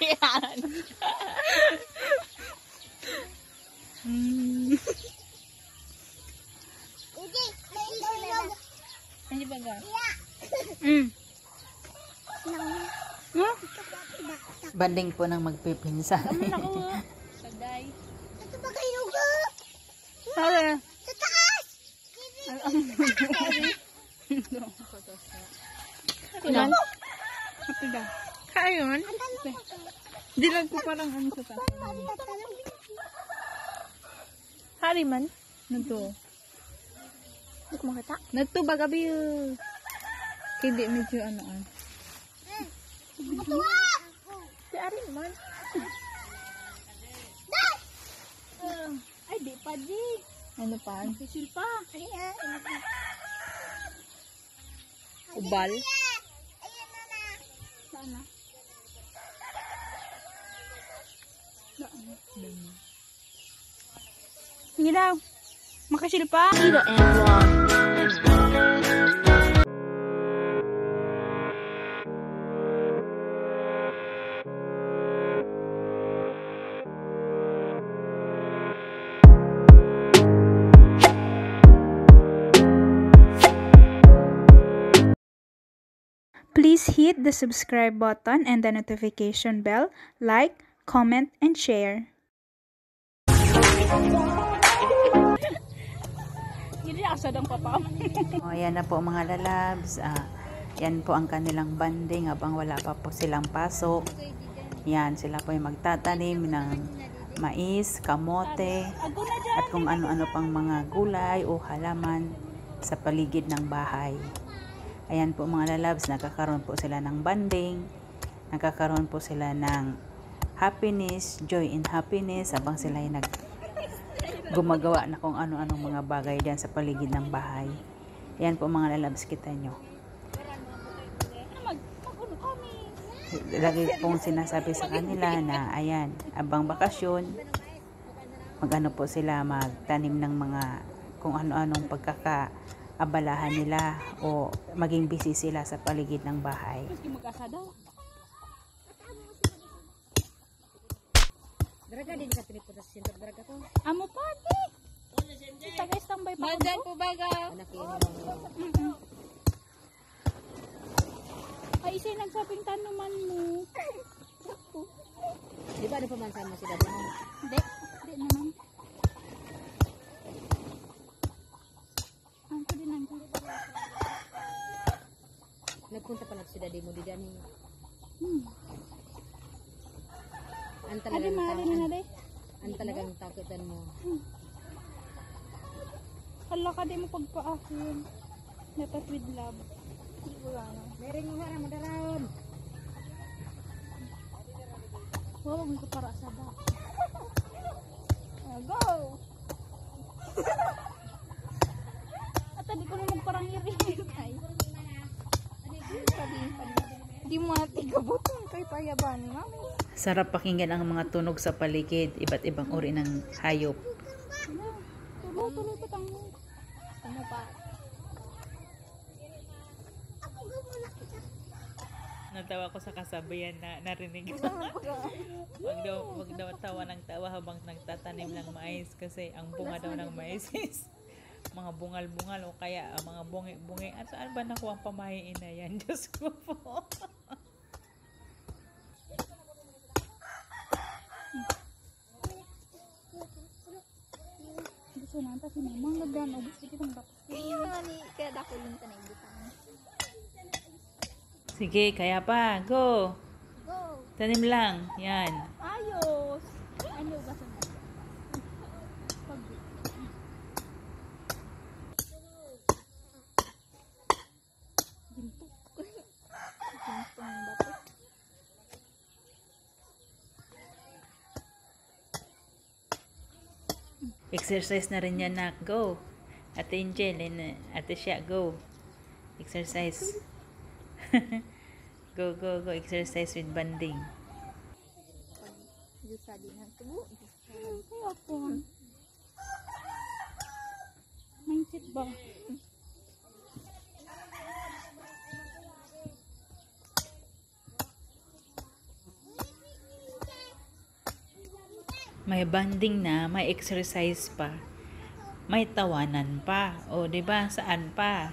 Ayan. Hindi ba ga? Banding po ng magpipinsan. Saday. Ito ba kayo ga? Sorry. Sa taas! Ilan? Ito kayon? Dilag ko parang ano sa taas. Hari man? Nito. Hindi ko makita. Nito ba gabi? Hindi medyo ano ah. Matuwa! Si Ari man. Ay, di pa di. Ano pa? Sisil pa. Ayan. Ubal? Ayan na na. Saan na? Hindi daw. Makasilpa. Please hit the subscribe button and the notification bell, like, comment, and share. Hindi asa dang papa. Ayan na po mga lalabs. Yan po ang kanilang banding habang wala pa po silang pasok. Yan, sila po yung magtatanim ng mais, kamote, at kung ano-ano pang mga gulay o halaman sa paligid ng bahay. Ayan po mga lalabs, nakakaroon po sila ng banding, nakakaroon po sila ng happiness, joy and happiness habang sila ay gumagawa na kung ano-anong mga bagay dyan sa paligid ng bahay. Ayan po mga lalabs, kita nyo. Lagi pong sinasabi sa kanila na ayan, abang bakasyon, magano po sila magtanim ng mga kung ano-anong pagkakaabalahan nila o maging busy sila sa paligid ng bahay. Daraga din ka tinipot sa sinter. Daraga ko. Amo pa, di. Taga-standby pa. Magdan po baga. Ay, isa'y nagsaping tanuman mo. Di ba ano pamansan mo si Daddy mo? Hindi. Hindi naman. Ang ko din ang ko. Nagpunta pala si Daddy mo di Daddy. Ang Adi, talagang mahali na na, ang talagang takutan mo. Hala ka di mo pagpaakin. Natas with love. Wala na. Meron mo harang madaron. Wala mo ko para sa ba. Go! At hindi ko naman parang hirin. Ay. Hindi mo natigabutan kay payaban. Mami. Sarap pakinggan ang mga tunog sa paligid, iba't ibang uri ng hayop. Tuloy pa tang. Ano pa? Natawa ko sa kasabayan na narinig. Wag daw tawa ng tawa habang nagtatanim ng mais kasi ang bunga daw ng mais is mga bungal-bungal o kaya mga bungi-bungi. At saan ba nakuha ang pamahiin na yan? Diyos ko po. Gusto nanta si Mamang nagdan ubos dito ng batas. Ayun ni kaya dako lang tanay butang. Sige, kaya pa. Go! Go. Tanim lang. Yan. Ayos! Ano ba sa Exercise na rin yan, nak. Go. Ate Angel and Ate Shia, go. Exercise. Go, go, go. Exercise with banding. Jusa din ang tubo. Kaya po. Mindset ba? May banding na, may exercise pa, may tawanan pa. O, 'di ba? Saan pa?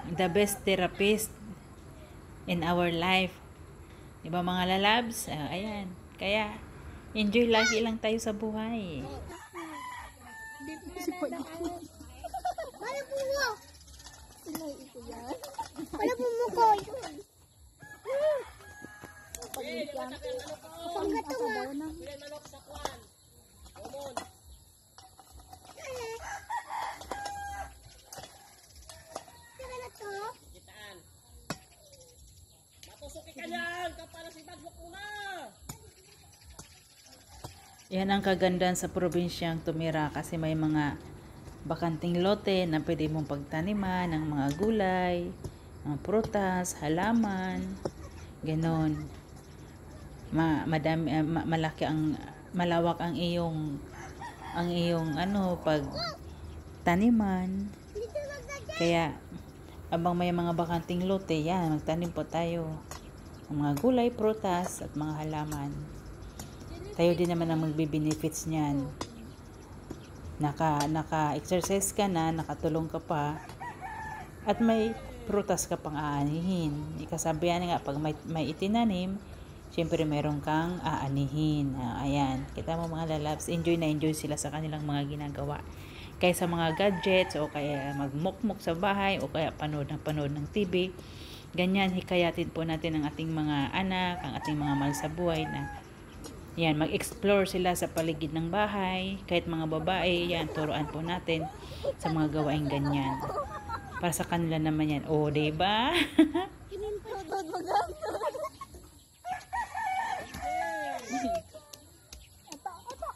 The best therapist in our life. 'Di ba mga lalabs? Ayan. Kaya enjoy lagi lang tayo sa buhay. Wala bungo. Wala bungo ko. Yan ang kagandahan sa probinsyang tumira kasi may mga bakanting lote na pwede mong pagtaniman ng mga gulay, mga prutas, halaman, ganon. Malaki ang malawak ang iyong pagtaniman. Kaya abang may mga bakanting lote, yan, magtanim po tayo ng mga gulay, prutas at mga halaman. Tayo din naman ang magbe-benefits niyan. Naka-exercise ka na, nakatulong ka pa, at may prutas ka pang aanihin. Ikasabihan nga, pag may itinanim, syempre meron kang aanihin. Ayan, kita mo mga lalabs, enjoy na enjoy sila sa kanilang mga ginagawa. Kaysa mga gadgets, o kaya magmukmuk sa bahay, o kaya panood ng TV. Ganyan, hikayatin po natin ang ating mga anak, ang ating mga mahal sa buhay na yan, mag-explore sila sa paligid ng bahay. Kahit mga babae, yan, turuan po natin sa mga gawaing ganyan. Para sa kanila naman yan. O, diba?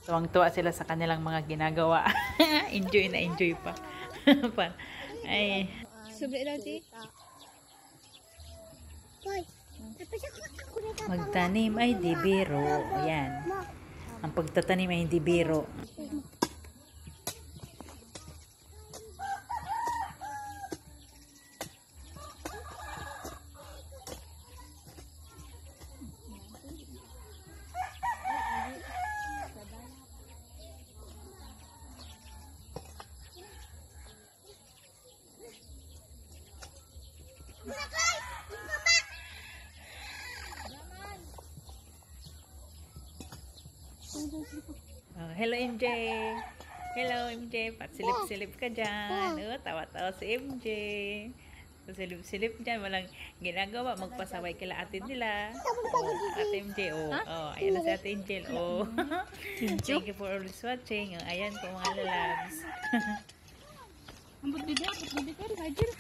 Tuwang-tuwa sila sa kanilang mga ginagawa. Enjoy na enjoy pa. Ay. Sobre lagi. Magtanim ay di biro. Ayan. Ang pagtatanim ay hindi biro. Oh, hello MJ. Hello MJ. Patsilip-silip ka dyan. Tawa-tawa si MJ. Pasilip-silip dyan. Walang ginagawa. Magpasaway kila atin nila. Ate MJ. Ayan na si Ate Angel. Thank you for always watching. Ayan po mga lalabs. Ang budbida ka, Rajil.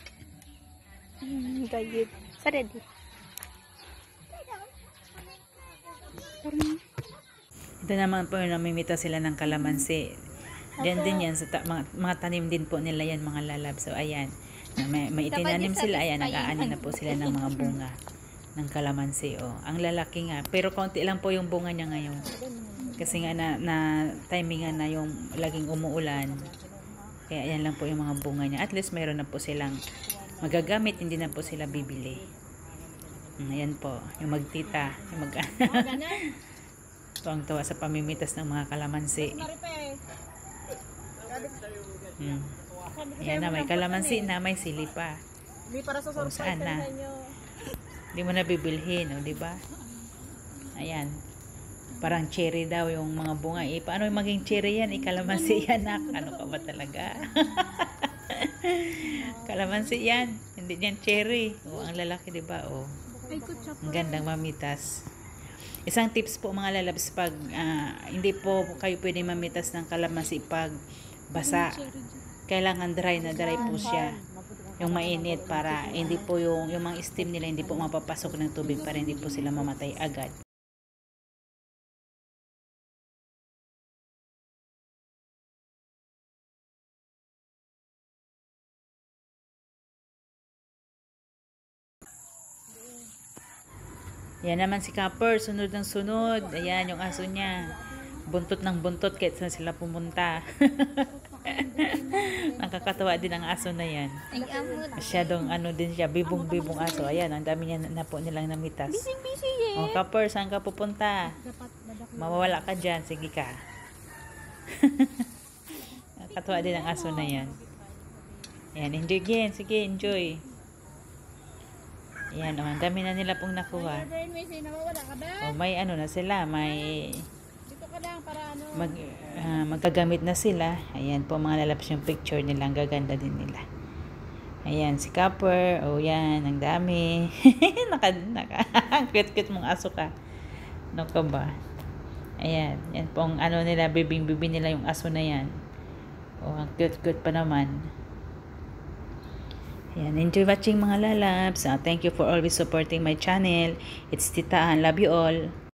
Gayit. Sa ready. Ito naman po yung namimita sila ng kalamansi. Diyan din yan. Sa mga tanim din po nila yan mga lalab. So ayan. May itinanim sila. Ayan. Nag-aani na po sila ng mga bunga ng kalamansi. Ang lalaki nga. Pero konti lang po yung bunga niya ngayon. Kasi nga na timing nga na yung laging umuulan. Kaya ayan lang po yung mga bunga niya. At least mayroon na po silang magagamit. Hindi na po sila bibili. Ayan po. Yung magtita. Yung tuwang-tuwa sa pamimitas ng mga kalamansi. Yan na, may kalamansi na, may sili pa. Saan na? Hindi mo na bibilhin, di ba? Ayan. Parang cherry daw yung mga bunga. Paano maging cherry yan? Kalamansi yan, nak. Ano ka ba talaga? Kalamansi yan. Hindi yan cherry. Ang lalaki, di ba? Ang gandang mamitas. Isang tips po mga lalabs, pag hindi po kayo pwede mamitas ng kalamansi pag basa. Kailangan dry po siya. Yung mainit para hindi po yung mga steam nila hindi po mapapasok ng tubig para hindi po sila mamatay agad. Yan naman si Copper, sunod ng sunod. Ayan yung aso niya. Buntot ng buntot kahit saan sila pumunta. Nakakatawa din ang aso na yan. Masyadong din siya, bibong-bibong aso. Ayan, ang dami niya na po nilang namitas. Busy eh. Copper, saan ka pupunta? Mawawala ka dyan, sige ka. Katuwa din ang aso na yan. Ayan, enjoy again. Sige, enjoy. Ayan, ang dami na nila pong nakuha. O, may ano na sila, may magkagamit na sila. Ayan po, mga lalabas yung picture nila. Ang gaganda din nila. Ayan, si Copper. O, yan, ang dami. Cute-cute mong aso ka. Ano ka ba? Ayan, yan pong ano nila, bibing-bibing nila yung aso na yan. O, ang cute-cute pa naman. Ayan, enjoy watching mga lalabs. Thank you for always supporting my channel. It's Tita Ann. Love you all.